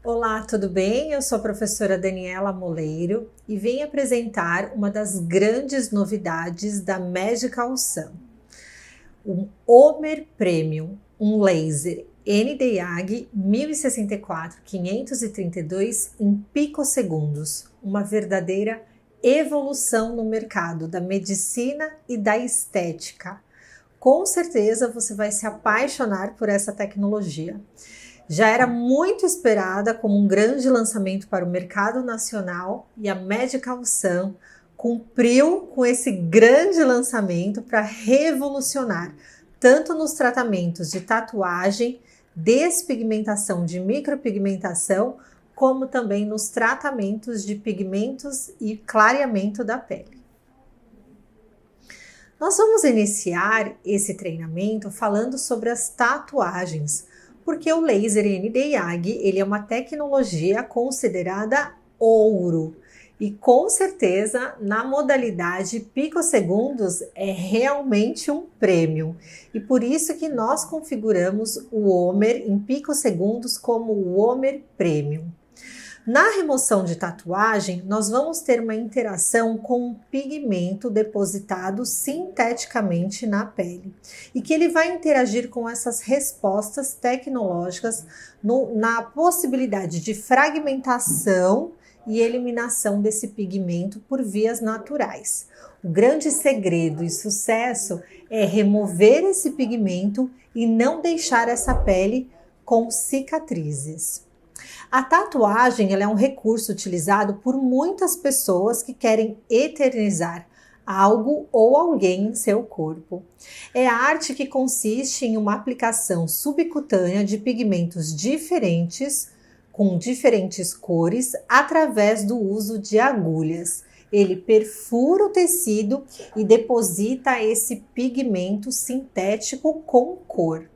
Olá, tudo bem? Eu sou a professora Daniela Moleiro e venho apresentar uma das grandes novidades da Medical Sun, o Homer Premium, um laser Nd:YAG 1064-532 em picosegundos, uma verdadeira evolução no mercado da medicina e da estética. Com certeza você vai se apaixonar por essa tecnologia. Já era muito esperada como um grande lançamento para o mercado nacional e a Medical Sun cumpriu com esse grande lançamento para revolucionar tanto nos tratamentos de tatuagem, despigmentação de micropigmentação, como também nos tratamentos de pigmentos e clareamento da pele. Nós vamos iniciar esse treinamento falando sobre as tatuagens, porque o laser Nd:YAG ele é uma tecnologia considerada ouro e com certeza na modalidade picosegundos é realmente um prêmio e por isso que nós configuramos o Homer em picosegundos como o Homer Premium. Na remoção de tatuagem, nós vamos ter uma interação com um pigmento depositado sinteticamente na pele e que ele vai interagir com essas respostas tecnológicas na possibilidade de fragmentação e eliminação desse pigmento por vias naturais. O grande segredo e sucesso é remover esse pigmento e não deixar essa pele com cicatrizes. A tatuagem ela é um recurso utilizado por muitas pessoas que querem eternizar algo ou alguém em seu corpo. É a arte que consiste em uma aplicação subcutânea de pigmentos diferentes, com diferentes cores, através do uso de agulhas. Ele perfura o tecido e deposita esse pigmento sintético com cor.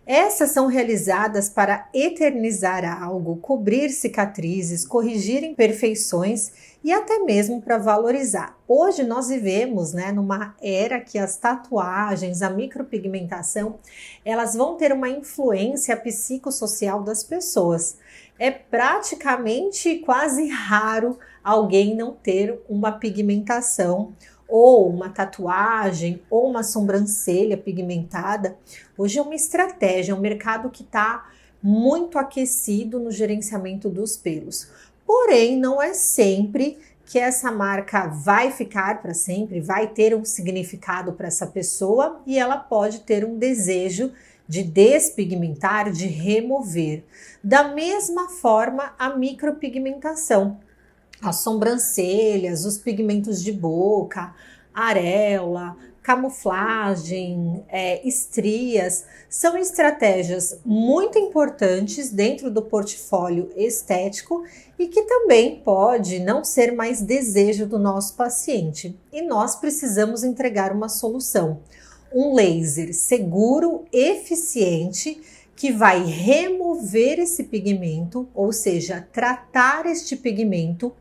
Essas são realizadas para eternizar algo, cobrir cicatrizes, corrigir imperfeições e até mesmo para valorizar. Hoje nós vivemos, numa era que as tatuagens, a micropigmentação, elas vão ter uma influência psicossocial das pessoas. É praticamente quase raro alguém não ter uma pigmentação ou uma tatuagem, ou uma sobrancelha pigmentada. Hoje é uma estratégia, é um mercado que está muito aquecido no gerenciamento dos pelos. Porém, não é sempre que essa marca vai ficar para sempre, vai ter um significado para essa pessoa e ela pode ter um desejo de despigmentar, de remover. Da mesma forma, a micropigmentação. As sobrancelhas, os pigmentos de boca, areola, camuflagem, estrias, são estratégias muito importantes dentro do portfólio estético e que também pode não ser mais desejo do nosso paciente. E nós precisamos entregar uma solução, um laser seguro, eficiente, que vai remover esse pigmento, ou seja, tratar este pigmento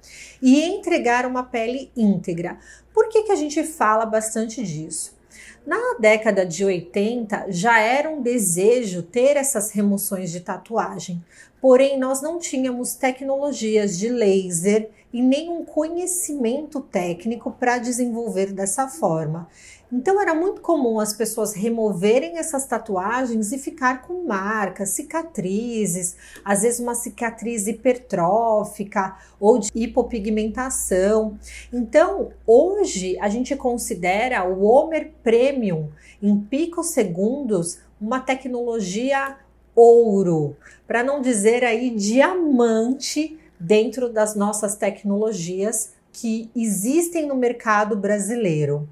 e entregar uma pele íntegra. Por que a gente fala bastante disso? Na década de 80 já era um desejo ter essas remoções de tatuagem, porém nós não tínhamos tecnologias de laser e nenhum conhecimento técnico para desenvolver dessa forma. Então era muito comum as pessoas removerem essas tatuagens e ficar com marcas, cicatrizes, às vezes uma cicatriz hipertrófica ou de hipopigmentação. Então hoje a gente considera o Homer Premium em picosegundos uma tecnologia ouro, para não dizer aí diamante dentro das nossas tecnologias que existem no mercado brasileiro.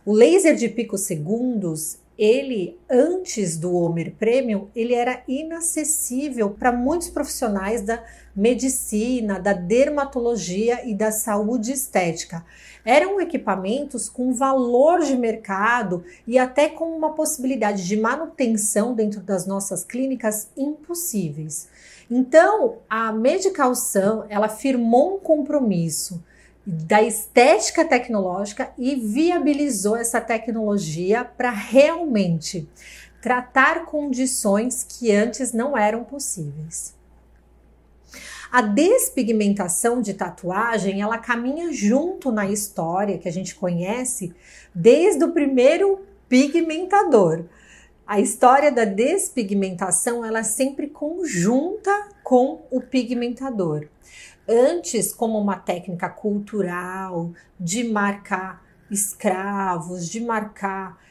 O laser de picosegundos, ele antes do Homer Premium, ele era inacessível para muitos profissionais da medicina, da dermatologia e da saúde estética. Eram equipamentos com valor de mercado e até com uma possibilidade de manutenção dentro das nossas clínicas impossíveis. Então, a Medical Sun, ela firmou um compromisso da estética tecnológica e viabilizou essa tecnologia para realmente tratar condições que antes não eram possíveis. A despigmentação de tatuagem, ela caminha junto na história que a gente conhece desde o primeiro pigmentador. A história da despigmentação, ela é sempre conjunta com o pigmentador. Antes, como uma técnica cultural de marcar escravos, de marcar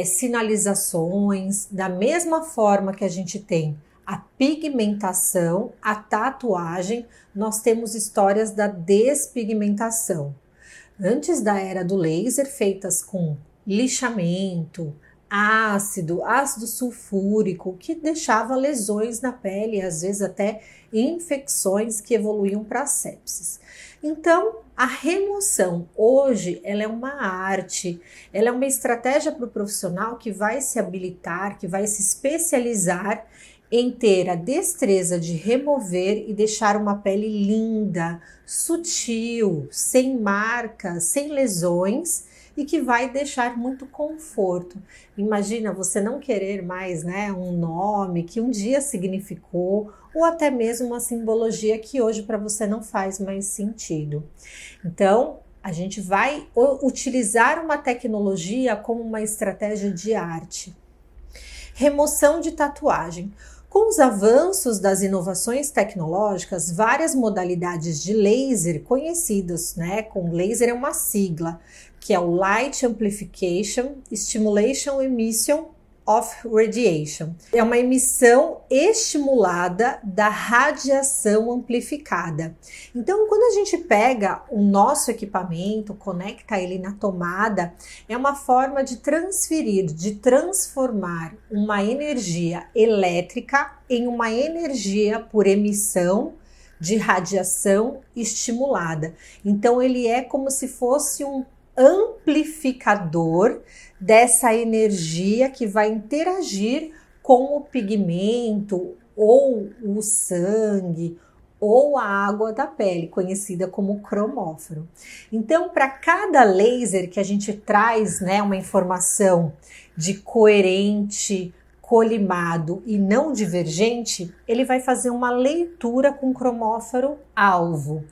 sinalizações, da mesma forma que a gente tem a pigmentação, a tatuagem, nós temos histórias da despigmentação. Antes da era do laser, feitas com lixamento, ácido sulfúrico, que deixava lesões na pele, às vezes até infecções que evoluíam para sepsis. Então, a remoção hoje, ela é uma arte, ela é uma estratégia para o profissional que vai se habilitar, que vai se especializar em ter a destreza de remover e deixar uma pele linda, sutil, sem marcas, sem lesões, e que vai deixar muito conforto. Imagina você não querer mais, né, um nome que um dia significou, ou até mesmo uma simbologia que hoje para você não faz mais sentido. Então, a gente vai utilizar uma tecnologia como uma estratégia de arte. Remoção de tatuagem. Com os avanços das inovações tecnológicas, várias modalidades de laser conhecidas, né? Com laser é uma sigla, que é o Light Amplification Stimulation Emission of Radiation. É uma emissão estimulada da radiação amplificada. Então, quando a gente pega o nosso equipamento, conecta ele na tomada, é uma forma de transferir, de transformar uma energia elétrica em uma energia por emissão de radiação estimulada. Então, ele é como se fosse um amplificador dessa energia que vai interagir com o pigmento ou o sangue ou a água da pele, conhecida como cromóforo. Então, para cada laser que a gente traz, né, uma informação de coerente, colimado e não divergente, ele vai fazer uma leitura com cromóforo alvo.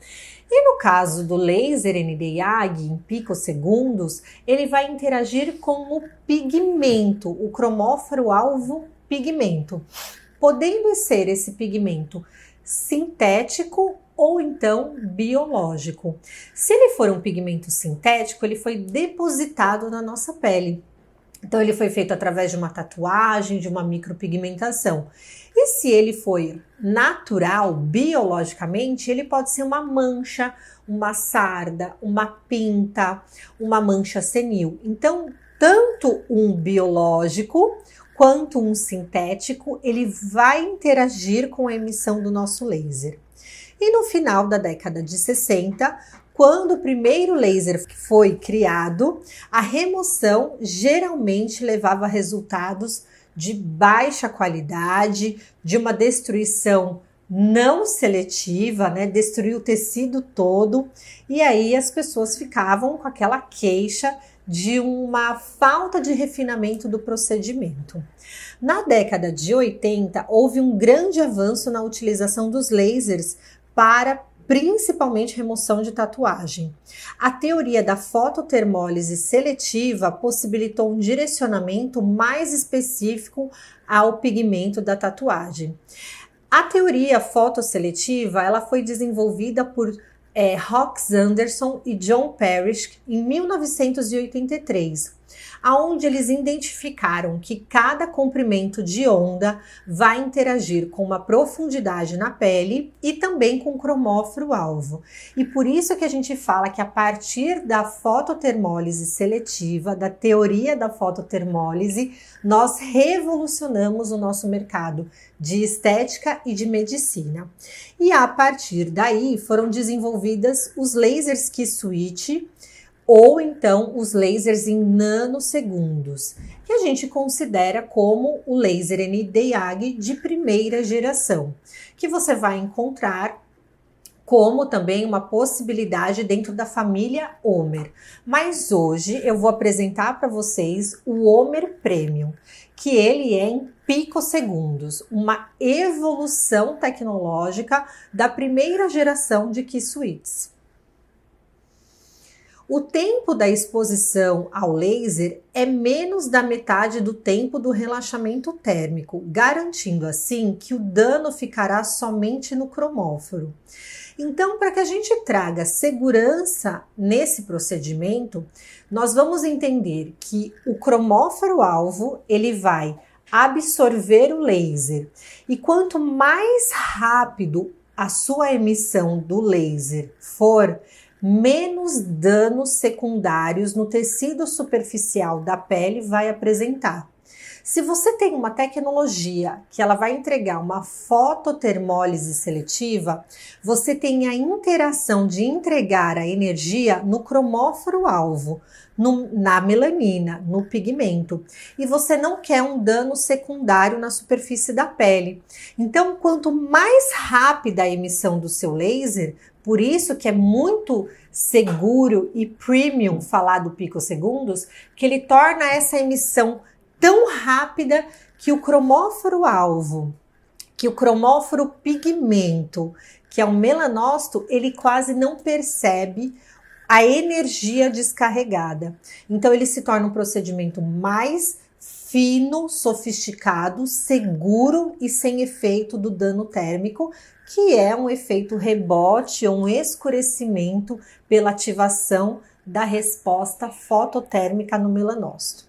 E no caso do laser Nd:YAG, em picosegundos, ele vai interagir com o pigmento, o cromóforo alvo pigmento, podendo ser esse pigmento sintético ou então biológico. Se ele for um pigmento sintético, ele foi depositado na nossa pele. Então, ele foi feito através de uma tatuagem, de uma micropigmentação. E se ele foi natural, biologicamente, ele pode ser uma mancha, uma sarda, uma pinta, uma mancha senil. Então, tanto um biológico quanto um sintético, ele vai interagir com a emissão do nosso laser. E no final da década de 60, quando o primeiro laser foi criado, a remoção geralmente levava a resultados de baixa qualidade, de uma destruição não seletiva, né? Destruiu o tecido todo, e aí as pessoas ficavam com aquela queixa de uma falta de refinamento do procedimento. Na década de 80, houve um grande avanço na utilização dos lasers para principalmente remoção de tatuagem. A teoria da fototermólise seletiva possibilitou um direcionamento mais específico ao pigmento da tatuagem. A teoria fotosseletiva, ela foi desenvolvida por Rox Anderson e John Parrish em 1983, aonde eles identificaram que cada comprimento de onda vai interagir com uma profundidade na pele e também com o cromóforo alvo. E por isso que a gente fala que a partir da fototermólise seletiva, da teoria da fototermólise, nós revolucionamos o nosso mercado de estética e de medicina. E a partir daí foram desenvolvidas os lasers Q-switch, ou então os lasers em nanosegundos, que a gente considera como o laser Nd:YAG de primeira geração, que você vai encontrar como também uma possibilidade dentro da família Homer. Mas hoje eu vou apresentar para vocês o Homer Premium, que ele é em picosegundos, uma evolução tecnológica da primeira geração de Q-switches. O tempo da exposição ao laser é menos da metade do tempo do relaxamento térmico, garantindo assim que o dano ficará somente no cromóforo. Então, para que a gente traga segurança nesse procedimento, nós vamos entender que o cromóforo-alvo ele vai absorver o laser. E quanto mais rápido a sua emissão do laser for, menos danos secundários no tecido superficial da pele vai apresentar. Se você tem uma tecnologia que ela vai entregar uma fototermólise seletiva, você tem a interação de entregar a energia no cromóforo-alvo, na melanina, no pigmento. E você não quer um dano secundário na superfície da pele. Então, quanto mais rápida a emissão do seu laser, por isso que é muito seguro e premium falar do picosegundos, que ele torna essa emissão tão rápida que o cromóforo-alvo, que o cromóforo-pigmento, que é o melanócito, ele quase não percebe a energia descarregada. Então ele se torna um procedimento mais fino, sofisticado, seguro e sem efeito do dano térmico, que é um efeito rebote ou um escurecimento pela ativação da resposta fototérmica no melanócito.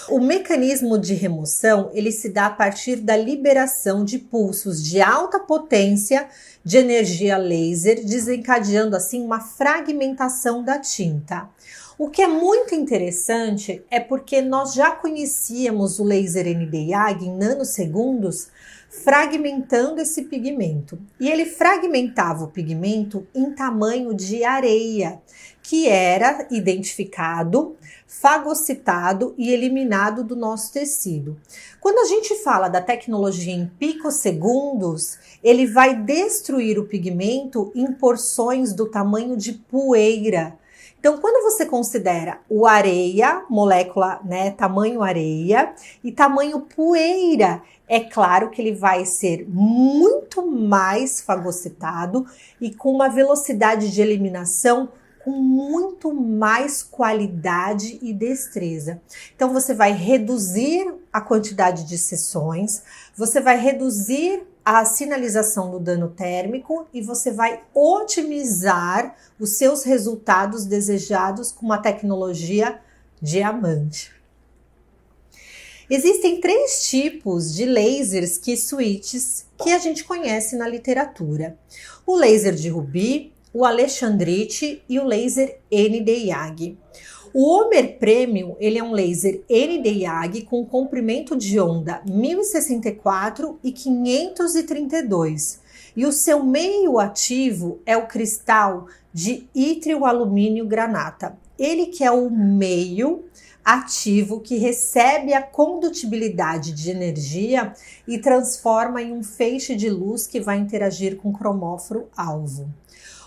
O mecanismo de remoção ele se dá a partir da liberação de pulsos de alta potência de energia laser, desencadeando assim uma fragmentação da tinta. O que é muito interessante é porque nós já conhecíamos o laser Nd:YAG em nanosegundos fragmentando esse pigmento. E ele fragmentava o pigmento em tamanho de areia, que era identificado, fagocitado e eliminado do nosso tecido. Quando a gente fala da tecnologia em picosegundos, ele vai destruir o pigmento em porções do tamanho de poeira. Então, quando você considera o areia, molécula, né, tamanho areia e tamanho poeira, é claro que ele vai ser muito mais fagocitado e com uma velocidade de eliminação com muito mais qualidade e destreza. Então você vai reduzir a quantidade de sessões, você vai reduzir a sinalização do dano térmico e você vai otimizar os seus resultados desejados com uma tecnologia diamante. Existem 3 tipos de lasers Q-switches que a gente conhece na literatura. O laser de rubi, o alexandrite e o laser Nd:YAG. O Homer Premium ele é um laser Nd:YAG com comprimento de onda 1064 e 532. E o seu meio ativo é o cristal de ítrio alumínio granata. Ele que é o meio ativo que recebe a condutibilidade de energia e transforma em um feixe de luz que vai interagir com o cromóforo alvo.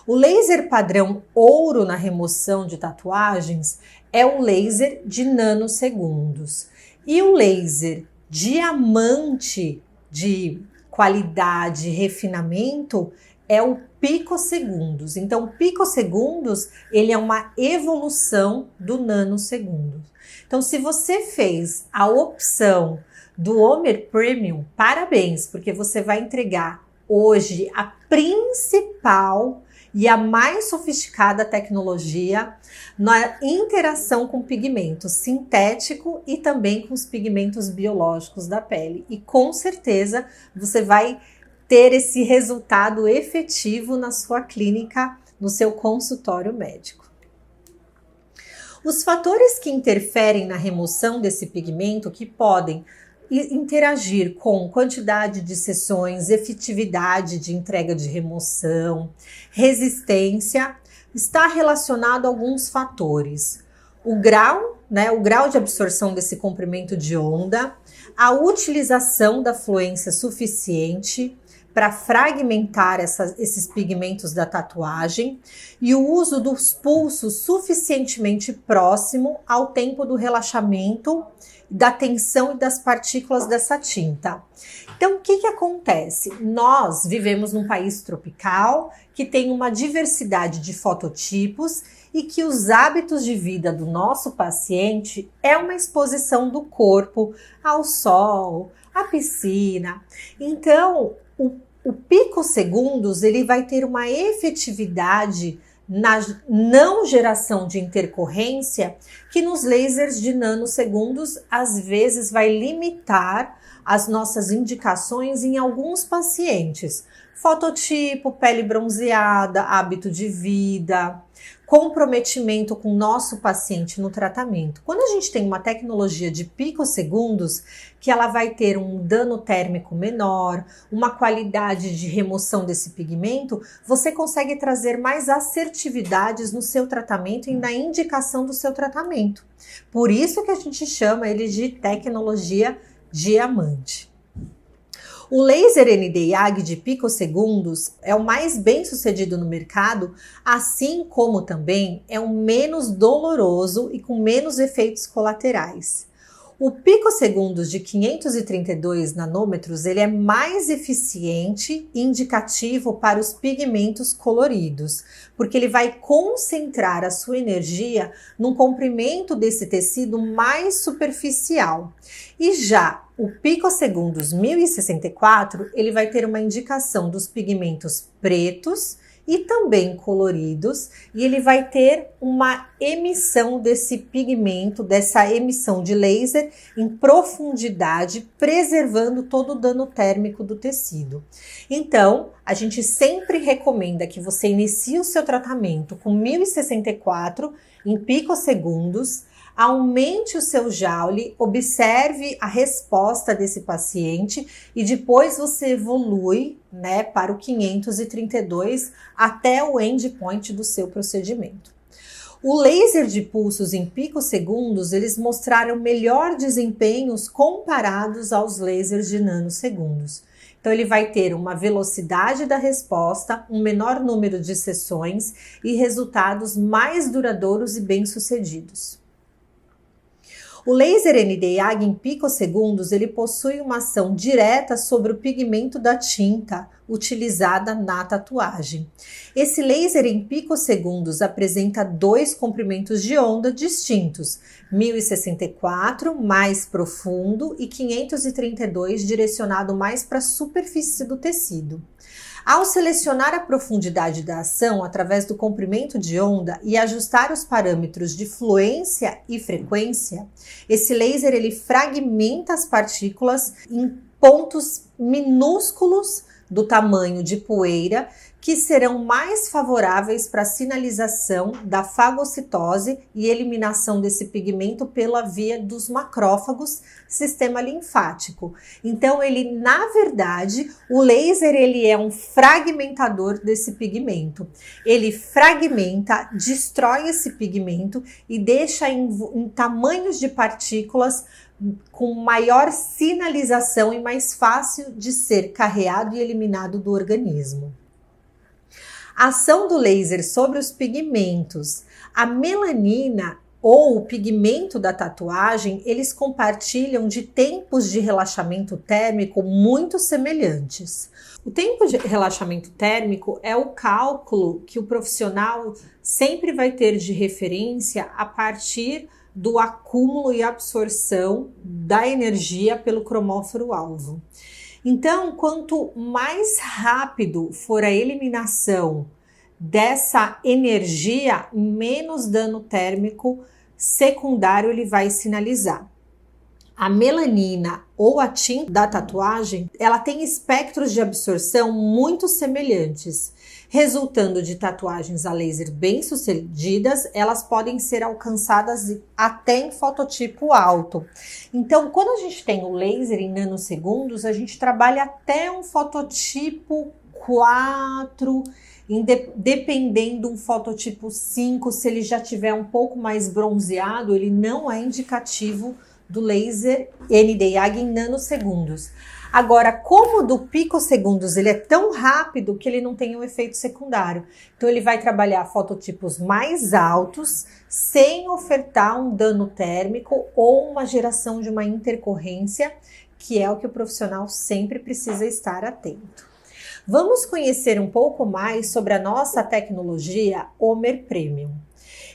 O laser padrão ouro na remoção de tatuagens é o laser de nanosegundos. E o laser diamante de qualidade e refinamento é o picosegundos. Então, o picosegundos ele é uma evolução do nanosegundo. Então, se você fez a opção do Homer Premium, parabéns, porque você vai entregar hoje a principal e a mais sofisticada tecnologia na interação com pigmento sintético e também com os pigmentos biológicos da pele. E com certeza você vai ter esse resultado efetivo na sua clínica, no seu consultório médico. Os fatores que interferem na remoção desse pigmento que podem interagir com quantidade de sessões, efetividade de entrega de remoção, resistência, está relacionado a alguns fatores. O grau de absorção desse comprimento de onda, a utilização da fluência suficiente, para fragmentar esses pigmentos da tatuagem e o uso dos pulsos suficientemente próximo ao tempo do relaxamento, da tensão e das partículas dessa tinta. Então, o que acontece? Nós vivemos num país tropical que tem uma diversidade de fototipos e que os hábitos de vida do nosso paciente é uma exposição do corpo ao sol, à piscina. Então, o picosegundos ele vai ter uma efetividade na não geração de intercorrência que nos lasers de nanosegundos às vezes vai limitar as nossas indicações em alguns pacientes. Fototipo, pele bronzeada, hábito de vida, comprometimento com o nosso paciente no tratamento. Quando a gente tem uma tecnologia de picosegundos, que ela vai ter um dano térmico menor, uma qualidade de remoção desse pigmento, você consegue trazer mais assertividades no seu tratamento e na indicação do seu tratamento. Por isso que a gente chama ele de tecnologia diamante. O laser ND-YAG de picosegundos é o mais bem sucedido no mercado, assim como também é o menos doloroso e com menos efeitos colaterais. O picosegundos de 532 nanômetros ele é mais eficiente e indicativo para os pigmentos coloridos, porque ele vai concentrar a sua energia num comprimento desse tecido mais superficial. E já o picosegundos 1064 ele vai ter uma indicação dos pigmentos pretos e também coloridos, e ele vai ter uma emissão desse pigmento, dessa emissão de laser em profundidade, preservando todo o dano térmico do tecido. Então, a gente sempre recomenda que você inicie o seu tratamento com 1064 em picosegundos, aumente o seu Joule, observe a resposta desse paciente e depois você evolui, né, para o 532 até o endpoint do seu procedimento. O laser de pulsos em picosegundos, eles mostraram melhor desempenhos comparados aos lasers de nanosegundos. Então, ele vai ter uma velocidade da resposta, um menor número de sessões e resultados mais duradouros e bem-sucedidos. O laser ND-YAG em picosegundos, ele possui uma ação direta sobre o pigmento da tinta utilizada na tatuagem. Esse laser em picosegundos apresenta dois comprimentos de onda distintos, 1064 mais profundo e 532 direcionado mais para a superfície do tecido. Ao selecionar a profundidade da ação através do comprimento de onda e ajustar os parâmetros de fluência e frequência, esse laser ele fragmenta as partículas em pontos minúsculos do tamanho de poeira que serão mais favoráveis para a sinalização da fagocitose e eliminação desse pigmento pela via dos macrófagos, sistema linfático. Então, ele, na verdade, o laser ele é um fragmentador desse pigmento. Ele fragmenta, destrói esse pigmento e deixa em tamanhos de partículas com maior sinalização e mais fácil de ser carreado e eliminado do organismo. A ação do laser sobre os pigmentos, a melanina ou o pigmento da tatuagem, eles compartilham de tempos de relaxamento térmico muito semelhantes. O tempo de relaxamento térmico é o cálculo que o profissional sempre vai ter de referência a partir do acúmulo e absorção da energia pelo cromóforo-alvo. Então, quanto mais rápido for a eliminação dessa energia, menos dano térmico secundário ele vai sinalizar. A melanina ou a tinta da tatuagem, ela tem espectros de absorção muito semelhantes, resultando de tatuagens a laser bem-sucedidas, elas podem ser alcançadas até em fototipo alto. Então, quando a gente tem o laser em nanosegundos, a gente trabalha até um fototipo 4, dependendo um fototipo 5, se ele já tiver um pouco mais bronzeado, ele não é indicativo do laser ND-YAG em nanosegundos. Agora, como o do picosegundos ele é tão rápido que ele não tem um efeito secundário. Então ele vai trabalhar fototipos mais altos, sem ofertar um dano térmico ou uma geração de uma intercorrência, que é o que o profissional sempre precisa estar atento. Vamos conhecer um pouco mais sobre a nossa tecnologia Homer Premium.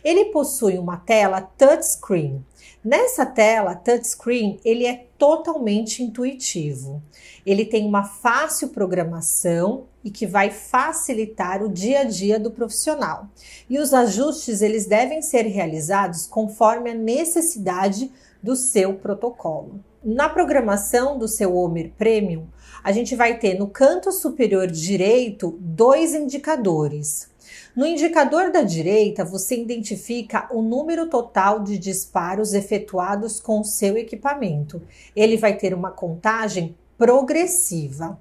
Ele possui uma tela touchscreen. Nessa tela touchscreen, ele é totalmente intuitivo. Ele tem uma fácil programação e que vai facilitar o dia a dia do profissional. E os ajustes eles devem ser realizados conforme a necessidade do seu protocolo. Na programação do seu Homer Premium, a gente vai ter no canto superior direito 2 indicadores. No indicador da direita, você identifica o número total de disparos efetuados com o seu equipamento. Ele vai ter uma contagem progressiva.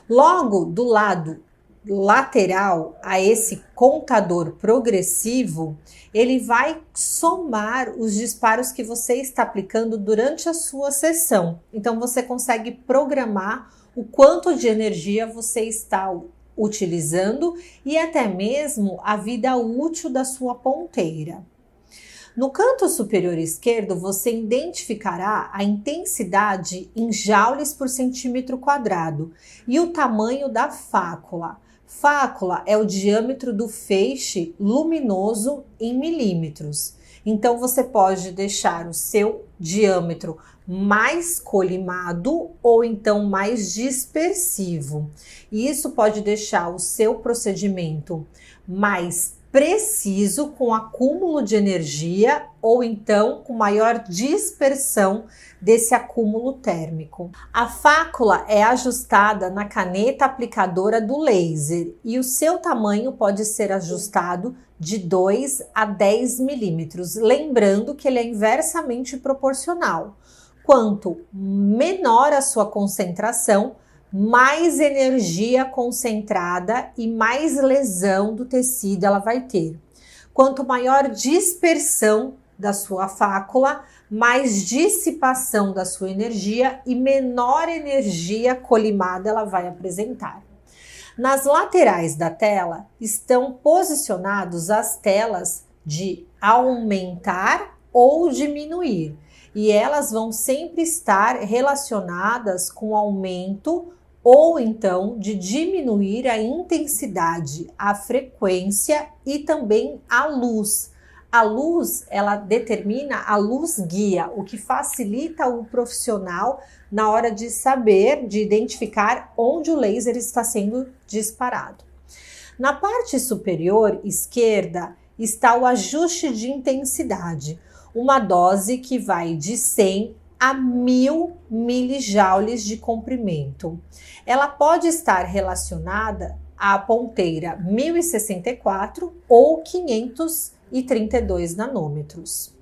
Logo do lado lateral a esse contador progressivo, ele vai somar os disparos que você está aplicando durante a sua sessão. Então você consegue programar o quanto de energia você está utilizando e até mesmo a vida útil da sua ponteira. No canto superior esquerdo, você identificará a intensidade em joules por centímetro quadrado e o tamanho da fácula. Fácula é o diâmetro do feixe luminoso em milímetros. Então, você pode deixar o seu diâmetro mais colimado ou então mais dispersivo. E isso pode deixar o seu procedimento mais preciso, com acúmulo de energia ou então com maior dispersão desse acúmulo térmico. A fácula é ajustada na caneta aplicadora do laser e o seu tamanho pode ser ajustado de 2 a 10 milímetros, lembrando que ele é inversamente proporcional. Quanto menor a sua concentração, mais energia concentrada e mais lesão do tecido ela vai ter. Quanto maior dispersão da sua fácula, mais dissipação da sua energia e menor energia colimada ela vai apresentar. Nas laterais da tela estão posicionados as telas de aumentar ou diminuir, e elas vão sempre estar relacionadas com aumento ou então de diminuir a intensidade, a frequência e também a luz. A luz, ela determina a luz guia, o que facilita o profissional na hora de saber, de identificar onde o laser está sendo disparado. Na parte superior esquerda está o ajuste de intensidade, uma dose que vai de 100 a 1000 milijoules de comprimento. Ela pode estar relacionada à ponteira 1064 ou 532 nanômetros.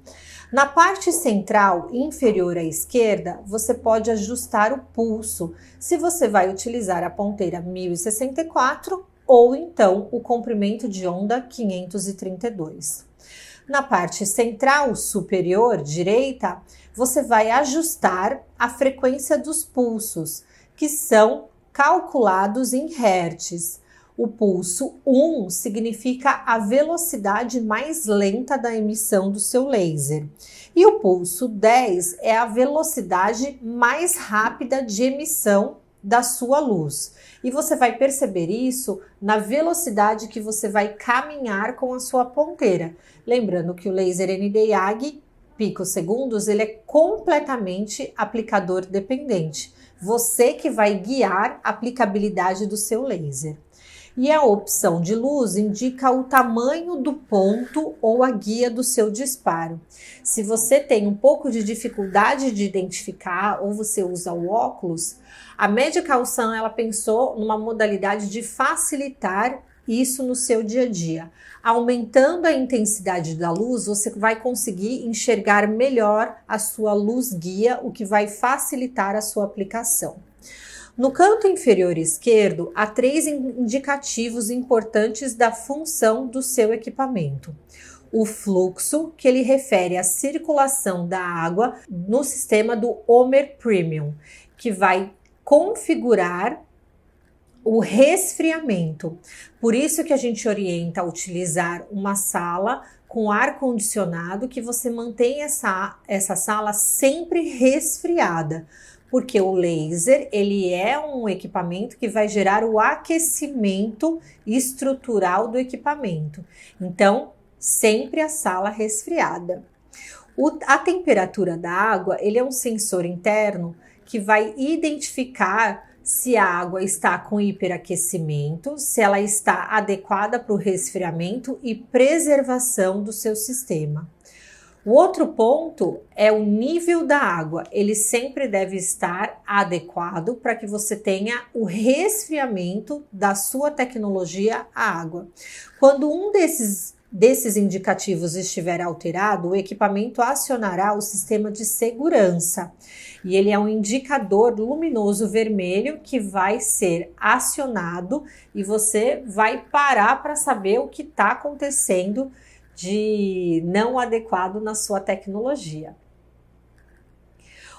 Na parte central inferior à esquerda, você pode ajustar o pulso, se você vai utilizar a ponteira 1064 ou então o comprimento de onda 532. Na parte central superior direita, você vai ajustar a frequência dos pulsos, que são calculados em hertz. O pulso 1 significa a velocidade mais lenta da emissão do seu laser. E o pulso 10 é a velocidade mais rápida de emissão da sua luz. E você vai perceber isso na velocidade que você vai caminhar com a sua ponteira. Lembrando que o laser Nd:YAG picosegundos, ele é completamente aplicador dependente. Você que vai guiar a aplicabilidade do seu laser. E a opção de luz indica o tamanho do ponto ou a guia do seu disparo. Se você tem um pouco de dificuldade de identificar ou você usa o óculos, a Medical Sun ela pensou numa modalidade de facilitar isso no seu dia a dia. Aumentando a intensidade da luz, você vai conseguir enxergar melhor a sua luz guia, o que vai facilitar a sua aplicação. No canto inferior esquerdo, há 3 indicativos importantes da função do seu equipamento. O fluxo, que ele refere à circulação da água no sistema do Homer Premium, que vai configurar o resfriamento. Por isso que a gente orienta a utilizar uma sala com ar-condicionado, que você mantém essa sala sempre resfriada, porque o laser, ele é um equipamento que vai gerar o aquecimento estrutural do equipamento. Então, sempre a sala resfriada. A temperatura da água, ele é um sensor interno que vai identificar se a água está com hiperaquecimento, se ela está adequada para o resfriamento e preservação do seu sistema. O outro ponto é o nível da água. Ele sempre deve estar adequado para que você tenha o resfriamento da sua tecnologia à água. Quando um desses indicativos estiver alterado, o equipamento acionará o sistema de segurança. E ele é um indicador luminoso vermelho que vai ser acionado e você vai parar para saber o que está acontecendo de não adequado na sua tecnologia.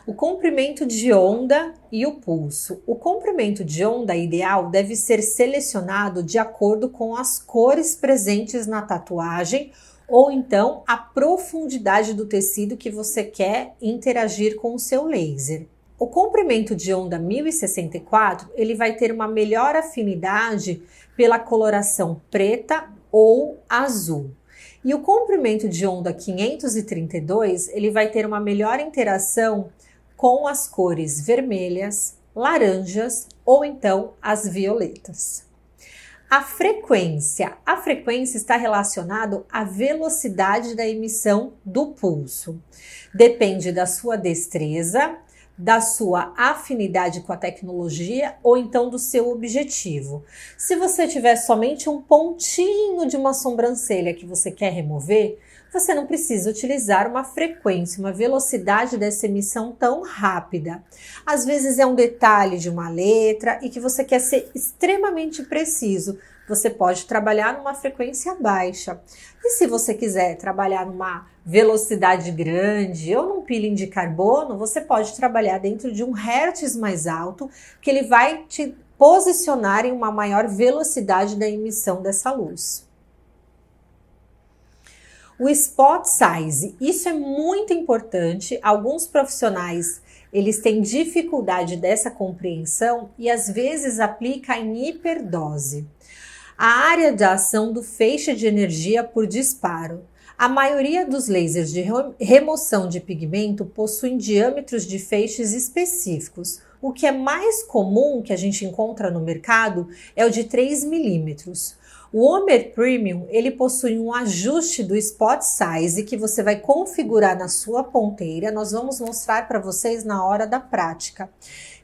O comprimento de onda e o pulso. O comprimento de onda ideal deve ser selecionado de acordo com as cores presentes na tatuagem ou então a profundidade do tecido que você quer interagir com o seu laser. O comprimento de onda 1064, ele vai ter uma melhor afinidade pela coloração preta ou azul. E o comprimento de onda 532, ele vai ter uma melhor interação com as cores vermelhas, laranjas ou então as violetas. A frequência está relacionada à velocidade da emissão do pulso. Depende da sua destreza, da sua afinidade com a tecnologia ou então do seu objetivo. Se você tiver somente um pontinho de uma sobrancelha que você quer remover, você não precisa utilizar uma frequência, uma velocidade dessa emissão tão rápida. Às vezes é um detalhe de uma letra e que você quer ser extremamente preciso. Você pode trabalhar numa frequência baixa. E se você quiser trabalhar numa velocidade grande ou num peeling de carbono, você pode trabalhar dentro de um hertz mais alto, que ele vai te posicionar em uma maior velocidade da emissão dessa luz. O spot size, isso é muito importante. Alguns profissionais, eles têm dificuldade dessa compreensão e às vezes aplica em hiperdose. A área de ação do feixe de energia por disparo. A maioria dos lasers de remoção de pigmento possuem diâmetros de feixes específicos. O que é mais comum que a gente encontra no mercado é o de 3 milímetros. O Homer Premium, ele possui um ajuste do spot size que você vai configurar na sua ponteira. Nós vamos mostrar para vocês na hora da prática,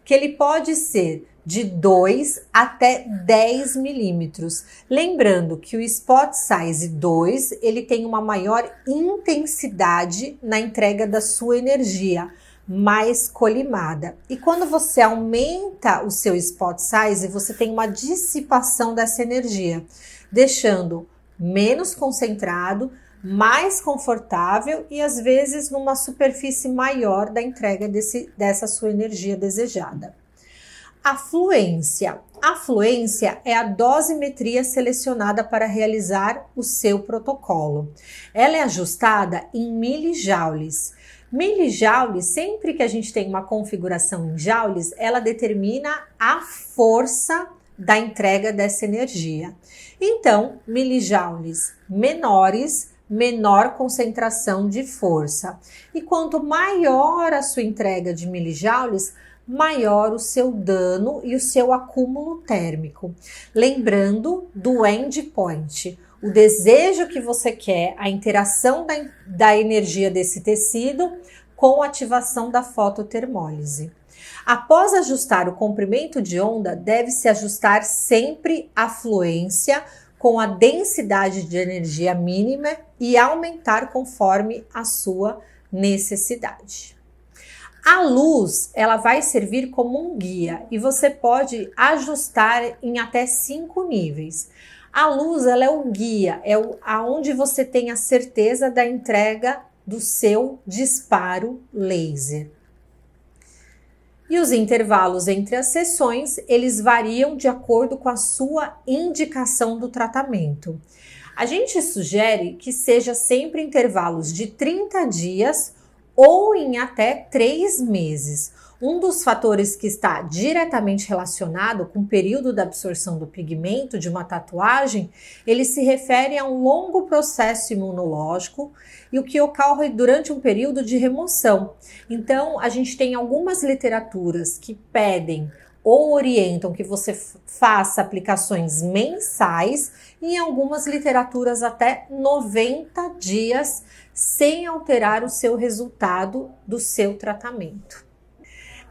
que ele pode ser de 2 até 10 milímetros. Lembrando que o spot size 2, ele tem uma maior intensidade na entrega da sua energia, mais colimada. E quando você aumenta o seu spot size, você tem uma dissipação dessa energia, deixando menos concentrado, mais confortável e às vezes numa superfície maior da entrega dessa sua energia desejada. A fluência. A fluência é a dosimetria selecionada para realizar o seu protocolo. Ela é ajustada em milijoules. Milijoules, sempre que a gente tem uma configuração em joules, ela determina a força da entrega dessa energia. Então, milijoules menores, menor concentração de força. E quanto maior a sua entrega de milijoules, maior o seu dano e o seu acúmulo térmico. Lembrando do endpoint, o desejo que você quer, a interação da energia desse tecido com a ativação da fototermólise. Após ajustar o comprimento de onda, deve-se ajustar sempre a fluência com a densidade de energia mínima e aumentar conforme a sua necessidade. A luz, ela vai servir como um guia e você pode ajustar em até 5 níveis. A luz, ela é o guia, aonde você tem a certeza da entrega do seu disparo laser. E os intervalos entre as sessões, eles variam de acordo com a sua indicação do tratamento. A gente sugere que seja sempre intervalos de 30 dias ou em até 3 meses. Um dos fatores que está diretamente relacionado com o período da absorção do pigmento de uma tatuagem, ele se refere a um longo processo imunológico e o que ocorre durante um período de remoção. Então, a gente tem algumas literaturas que pedem ou orientam que você faça aplicações mensais e em algumas literaturas até 90 dias sem alterar o seu resultado do seu tratamento.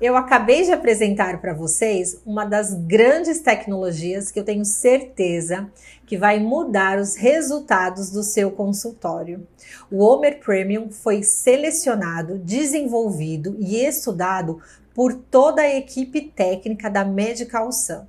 Eu acabei de apresentar para vocês uma das grandes tecnologias que eu tenho certeza que vai mudar os resultados do seu consultório. O Homer Premium foi selecionado, desenvolvido e estudado por toda a equipe técnica da Medical Sun.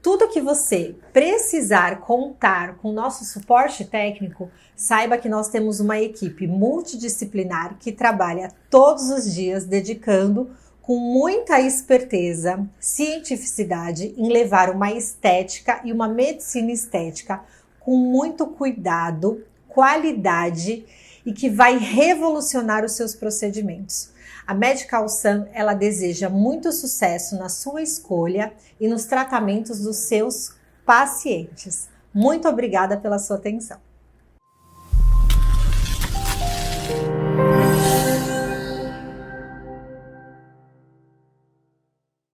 Tudo que você precisar contar com o nosso suporte técnico, saiba que nós temos uma equipe multidisciplinar que trabalha todos os dias dedicando com muita esperteza, cientificidade em levar uma estética e uma medicina estética com muito cuidado, qualidade e que vai revolucionar os seus procedimentos. A Medical Sun, ela deseja muito sucesso na sua escolha e nos tratamentos dos seus pacientes. Muito obrigada pela sua atenção.